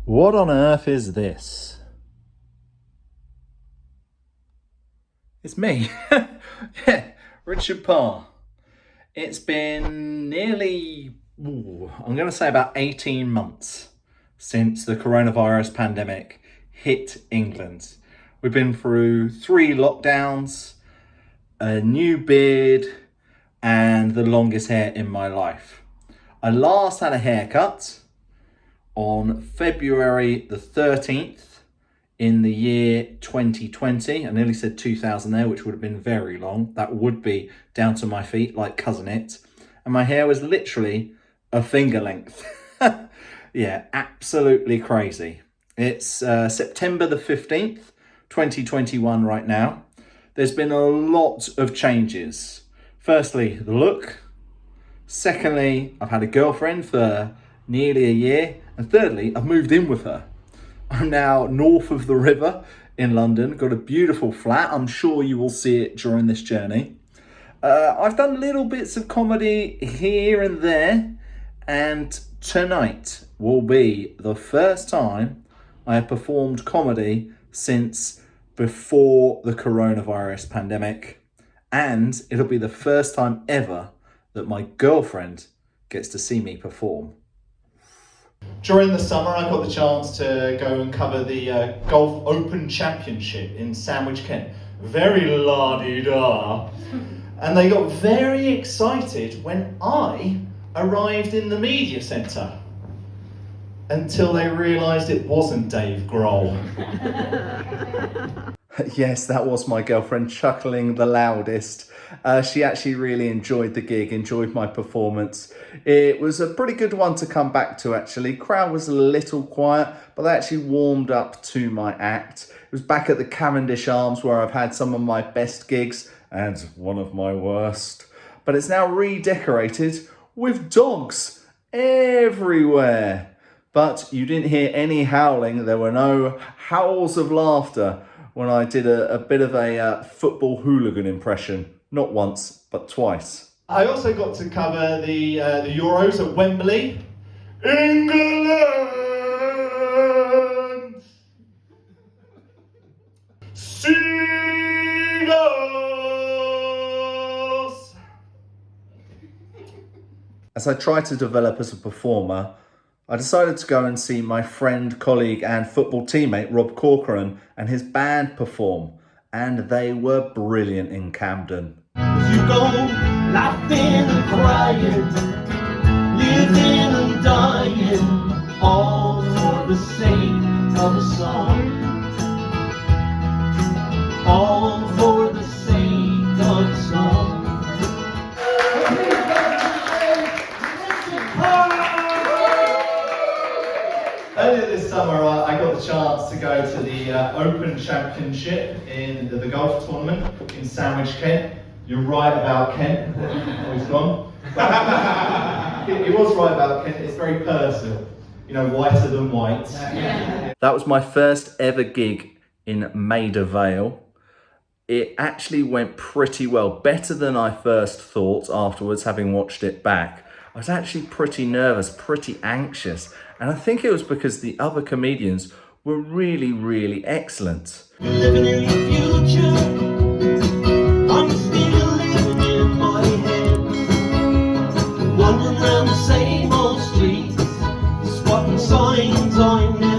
What on earth is this? It's me. Yeah, Richard Parr. It's been nearly, I'm going to say about 18 months since the coronavirus pandemic hit England. We've been through 3 lockdowns, a new beard, and the longest hair in my life. I last had a haircut on February the 13th in the year 2020. I nearly said 2000 there, which would have been very long. That would be down to my feet like Cousin It. And my hair was literally a finger length. Yeah, absolutely crazy. It's September the 15th, 2021 right now. There's been a lot of changes. Firstly, the look. Secondly, I've had a girlfriend for nearly a year. And thirdly, I've moved in with her. I'm now north of the river in London, got a beautiful flat. I'm sure you will see it during this journey. I've done little bits of comedy here and there, and tonight will be the first time I have performed comedy since before the coronavirus pandemic, and it'll be the first time ever that my girlfriend gets to see me perform. During the summer, I got the chance to go and cover the Golf Open Championship in Sandwich, Kent. Very la-di-da. And they got very excited when I arrived in the media centre. Until they realised it wasn't Dave Grohl. Yes, that was my girlfriend chuckling the loudest. She actually really enjoyed the gig, enjoyed my performance. It was a pretty good one to come back to, actually. Crowd was a little quiet, but they actually warmed up to my act. It was back at the Cavendish Arms, where I've had some of my best gigs and one of my worst. But it's now redecorated with dogs everywhere. But you didn't hear any howling. There were no howls of laughter when I did a bit of a football hooligan impression. Not once, but twice. I also got to cover the Euros at Wembley. England! Seagulls! As I tried to develop as a performer, I decided to go and see my friend, colleague and football teammate Rob Corcoran and his band perform, and they were brilliant in Camden. You go laughing and crying, living and dying, all for the sake of a song, all for the sake of a song. Earlier this summer, I got the chance to go to the Open Championship in the golf tournament in Sandwich, Kent. You're right about Kent. Oh, he's gone. He was right about Kent. It's very personal. You know, whiter than white. That was my first ever gig in Maida Vale. It actually went pretty well, better than I first thought afterwards, having watched it back. I was actually pretty nervous, pretty anxious, and I think it was because the other comedians were really, really excellent. Living in the future, I'm still living in my head, wandering around the same old streets, spotting signs I never